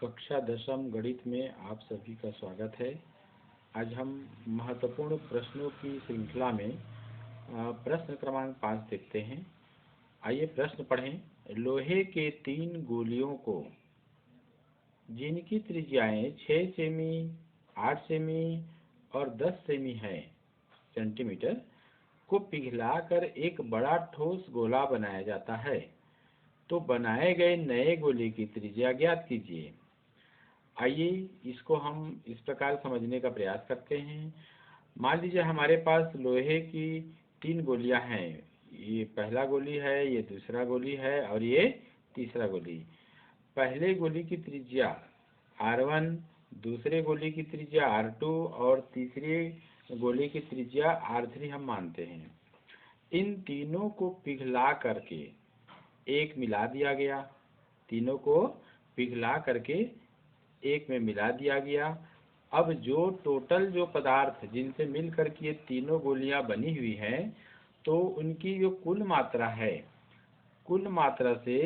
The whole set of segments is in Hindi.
कक्षा दशम गणित में आप सभी का स्वागत है। आज हम महत्वपूर्ण प्रश्नों की श्रृंखला में प्रश्न क्रमांक 5 देखते हैं। आइए प्रश्न पढ़ें। लोहे के 3 गोलियों को जिनकी त्रिज्याएं 6 सेमी, 8 सेमी और 10 सेमी है सेंटीमीटर को पिघलाकर एक बड़ा ठोस गोला बनाया जाता है, तो बनाए गए नए गोले की त्रिज्या ज्ञात कीजिए। आइए इसको हम इस प्रकार समझने का प्रयास करते हैं। मान लीजिए हमारे पास लोहे की 3 गोलियां हैं। ये पहला गोली है, ये दूसरा गोली है और ये तीसरा गोली। पहले गोली की त्रिज्या R1, दूसरे गोली की त्रिज्या R2 और तीसरे गोली की त्रिज्या R3 हम मानते हैं। इन तीनों को पिघला करके एक मिला दिया गया। तीनों को पिघला करके एक में मिला दिया गया। अब जो टोटल जो पदार्थ जिनसे मिलकर के ये तीनों गोलियां बनी हुई हैं, तो उनकी जो कुल मात्रा है, कुल मात्रा से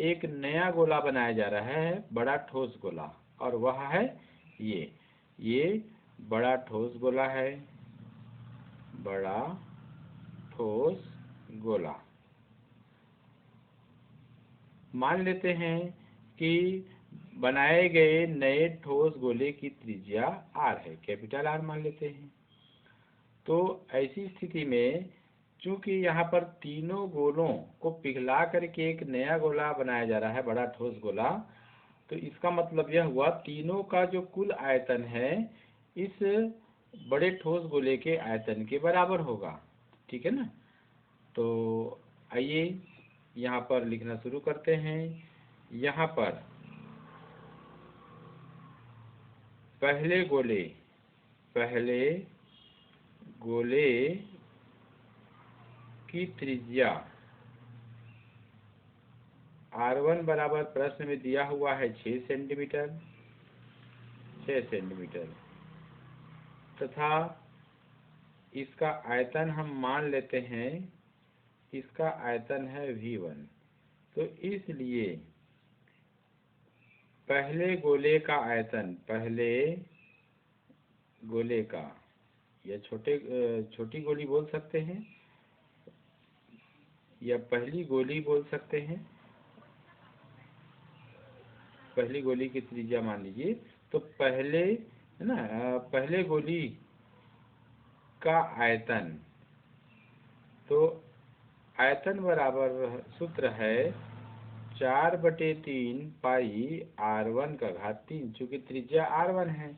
एक नया गोला बनाया जा रहा है, बड़ा ठोस गोला, और वह है ये बड़ा ठोस गोला है, बड़ा ठोस गोला। मान लेते हैं कि बनाए गए नए ठोस गोले की त्रिज्या R है, कैपिटल R मान लेते हैं। तो ऐसी स्थिति में चूंकि यहाँ पर तीनों गोलों को पिघला करके एक नया गोला बनाया जा रहा है, बड़ा ठोस गोला, तो इसका मतलब यह हुआ तीनों का जो कुल आयतन है इस बड़े ठोस गोले के आयतन के बराबर होगा। ठीक है ना। तो आइए यहाँ पर लिखना शुरू करते हैं। यहाँ पर पहले गोले की त्रिज्या R1 बराबर प्रश्न में दिया हुआ है 6 सेंटीमीटर, तथा इसका आयतन हम मान लेते हैं, इसका आयतन है V1। तो इसलिए पहले गोले का आयतन, पहले गोले का, या छोटी गोली बोल सकते हैं या पहली गोली बोल सकते हैं, पहली गोली की त्रिज्या मान लीजिए। तो पहले है ना, पहले गोली का आयतन, तो आयतन बराबर सूत्र है 4/3 पाई R1 का घात 3, चूंकि त्रिज्या R1 है।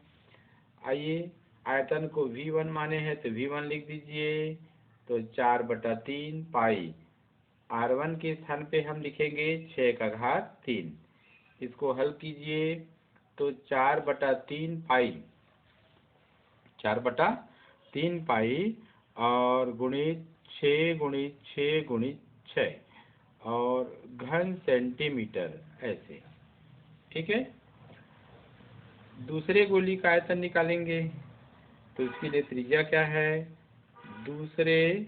आइए आयतन को V1 माने हैं तो V1 लिख दीजिए। तो 4/3 पाई R1 के स्थान पे हम लिखेंगे 6 का घात 3। इसको हल कीजिए तो 4/3 पाई और गुणित 6 गुणित 6 गुणित 6 और घन सेंटीमीटर, ऐसे। ठीक है। दूसरे गोली का आयतन निकालेंगे तो इसके लिए त्रिज्या क्या है, दूसरे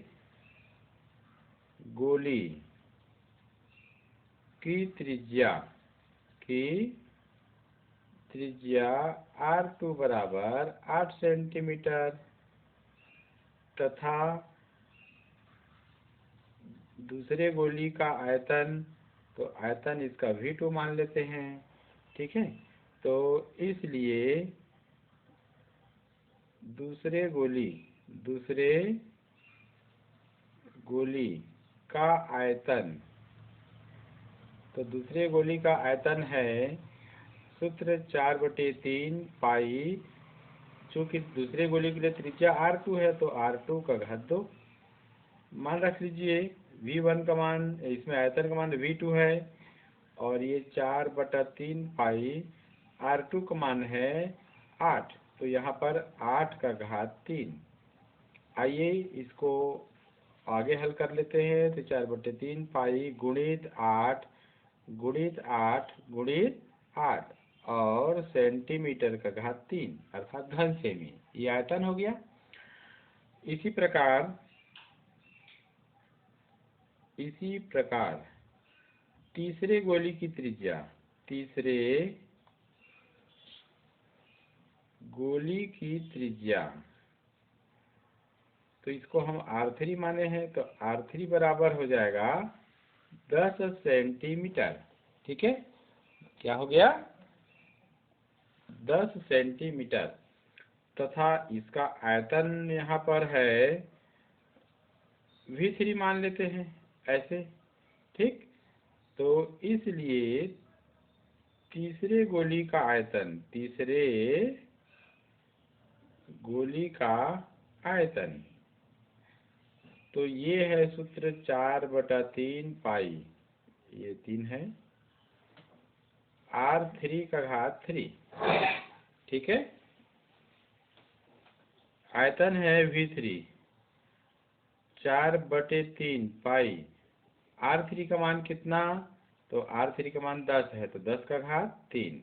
गोली की त्रिज्या R2 बराबर 8 सेंटीमीटर, तथा दूसरे गोली का आयतन, तो आयतन इसका V2 मान लेते हैं। ठीक है। तो इसलिए दूसरे गोली का आयतन, तो दूसरे गोली का आयतन है सूत्र 4/3 पाई, चूंकि दूसरे गोली के लिए त्रिज्या R2 है तो R2 का घात 2 मान रख लीजिए। V1 का मान, इसमें आयतन का मान V2 है, और ये 4/3 पाई R2 का मान है 8, तो यहाँ पर 8 का घात 3। आइए इसको आगे हल कर लेते हैं। तो 4/3 पाई गुणित 8 गुणित 8 गुणित 8 और सेंटीमीटर का घात 3 अर्थात घन सेमी, ये आयतन हो गया। इसी प्रकार तीसरे गोली की त्रिज्या, तीसरे गोली की त्रिज्या, तो इसको हम r3 माने हैं, तो r3 बराबर हो जाएगा 10 सेंटीमीटर। ठीक है, क्या हो गया? 10 सेंटीमीटर। तथा इसका आयतन यहाँ पर है V3 मान लेते हैं ऐसे। ठीक, तो इसलिए तीसरे गोली का आयतन, तो ये है सूत्र 4/3 पाई, ये 3 है, r3 का घात 3। ठीक है, आयतन है V3, 4/3 पाई, r3 का मान कितना? तो r3 का मान 10 है, तो 10 का घात 3।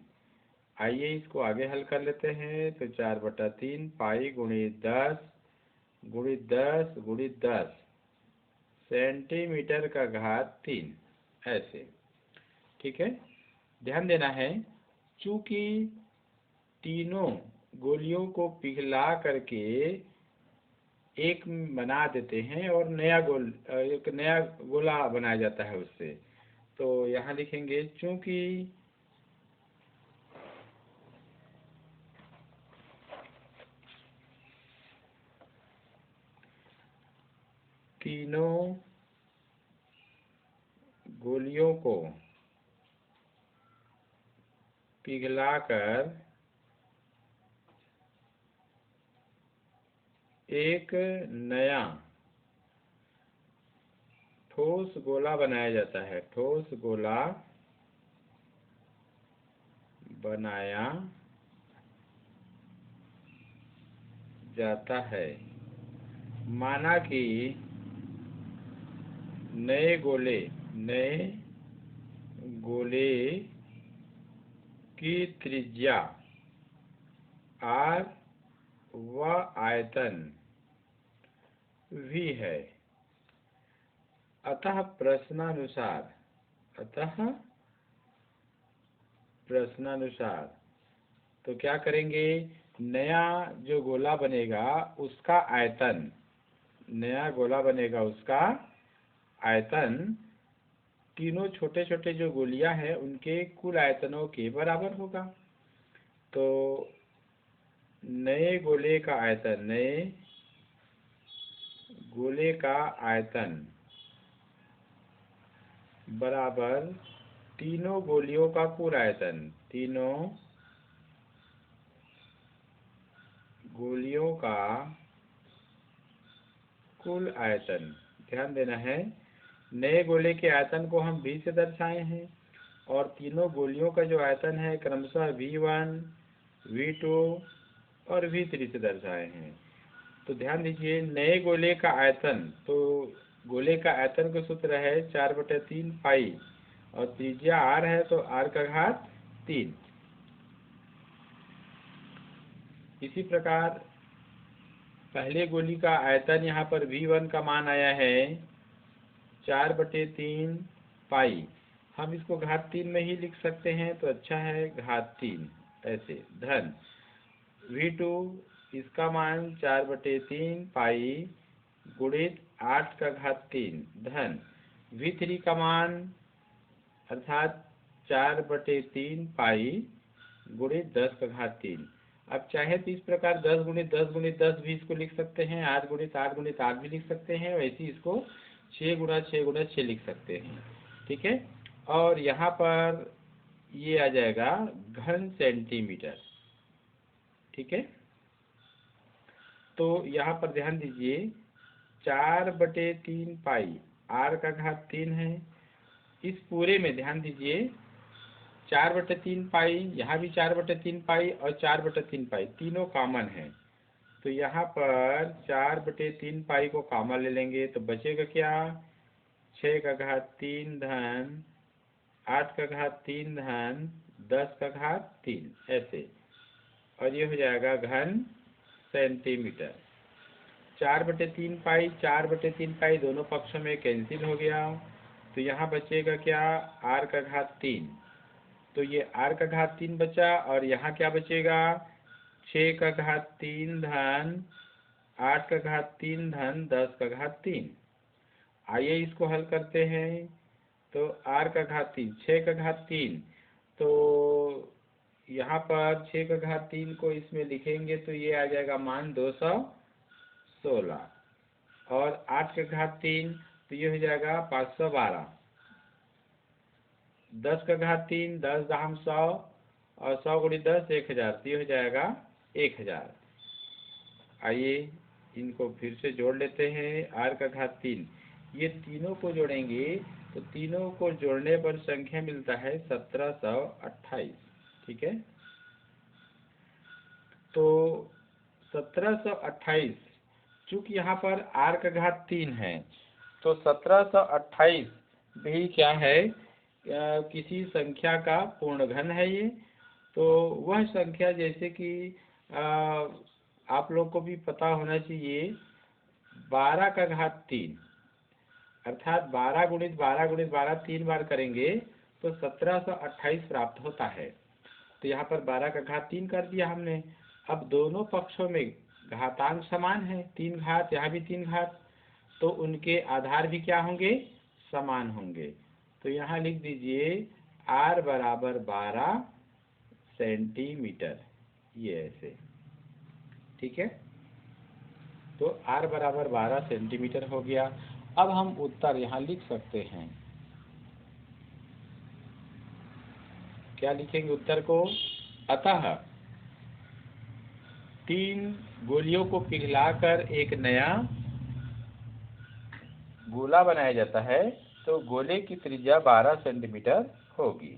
आइए इसको आगे हल कर लेते हैं। तो 4/3 पाई गुणित 10 गुणित 10 गुणित 10 सेंटीमीटर का घात 3 ऐसे। ठीक है, ध्यान देना है, चूंकि तीनों गोलियों को पिघला करके एक बना देते हैं और एक नया गोला बनाया जाता है उससे, तो यहाँ लिखेंगे चूंकि तीनों गोलियों को पिघलाकर एक नया ठोस गोला बनाया जाता है, ठोस गोला बनाया जाता है। माना कि नए गोले की त्रिज्या r व आयतन v है। अतः प्रश्नानुसार तो क्या करेंगे, नया जो गोला बनेगा उसका आयतन तीनों छोटे छोटे जो गोलियां हैं उनके कुल आयतनों के बराबर होगा। तो नए गोले का आयतन बराबर तीनों गोलियों का कुल आयतन, तीनों गोलियों का कुल आयतन। ध्यान देना है, नए गोले के आयतन को हम V से दर्शाए हैं और तीनों गोलियों का जो आयतन है क्रमशः V1, V2 और V3 से दर्शाए हैं। तो ध्यान दीजिए, नए गोले का आयतन, तो गोले का आयतन का सूत्र है 4/3 पाई और त्रिज्या r है, तो r का घात 3। इसी प्रकार पहले गोली का आयतन यहाँ पर V1 का मान आया है 4/3 पाई, हम इसको घात 3 में ही लिख सकते हैं, तो अच्छा है, घात 3 ऐसे, धन V2 इसका मान 4/3 पाई गुणित 8 का घात 3 धन V3 का मान अर्थात 4/3 पाई गुणित 10 का घात 3। अब चाहे तो इस प्रकार 10 गुणित 10 गुणित 10 भी इसको लिख सकते हैं, 8 गुणित 8 गुणित 8 भी लिख सकते हैं, वैसे ही इसको 6 गुणा 6 गुणा 6 लिख सकते हैं। ठीक है, और यहाँ पर ये आ जाएगा घन सेंटीमीटर। ठीक है, तो यहाँ पर ध्यान दीजिए, 4/3 पाई r का घात 3 है। इस पूरे में ध्यान दीजिए, 4/3 पाई, यहाँ भी 4/3 पाई और 4/3 पाई तीनों कॉमन है, तो यहाँ पर 4/3 पाई को कॉमन ले लेंगे, तो बचेगा क्या, 6 का घात 3 धन 8 का घात 3 धन 10 का घात 3 ऐसे, और ये हो जाएगा घन सेंटीमीटर। 4/3 पाई दोनों पक्षों में कैंसिल हो गया, तो यहाँ बचेगा क्या, r का घात 3। तो ये r का घात 3 बचा, और यहाँ क्या बचेगा, 6 का घात 3 धन 8 का घात 3 धन 10 का घात 3। आइए इसको हल करते हैं। तो r का घात 3, 6 का घात 3, तो यहाँ पर 6 का घात 3 को इसमें लिखेंगे तो ये आ जाएगा मान 216, और 8 का घात 3 तो ये हो जाएगा 512, 10 का घात 3, 10 दहम 100, और 100 गुणी 10 1000, तो ये हो जाएगा 1000। आइए इनको फिर से जोड़ लेते हैं। r का घात 3, ये तीनों को जोड़ेंगे तो तीनों को जोड़ने पर संख्या मिलता है 1728। ठीक है, तो 1728, चूंकि यहाँ पर r का घात 3 है तो 1728 भी क्या है, किसी संख्या का पूर्ण घन है ये। तो वह संख्या जैसे कि आप लोग को भी पता होना चाहिए, 12 का घात 3, अर्थात 12 गुणित 12 गुणित 12 3 बार करेंगे तो 1728 प्राप्त होता है। तो यहाँ पर 12 का घात 3 कर दिया हमने। अब दोनों पक्षों में घातांक समान है, 3 घात, यहाँ भी 3 घात, तो उनके आधार भी क्या होंगे, समान होंगे। तो यहाँ लिख दीजिए r बराबर 12 सेंटीमीटर, ये ऐसे। ठीक है, तो r बराबर 12 सेंटीमीटर हो गया। अब हम उत्तर यहाँ लिख सकते हैं। क्या लिखेंगे उत्तर को? अतः 3 गोलियों को पिघलाकर एक नया गोला बनाया जाता है, तो गोले की त्रिज्या 12 सेंटीमीटर होगी।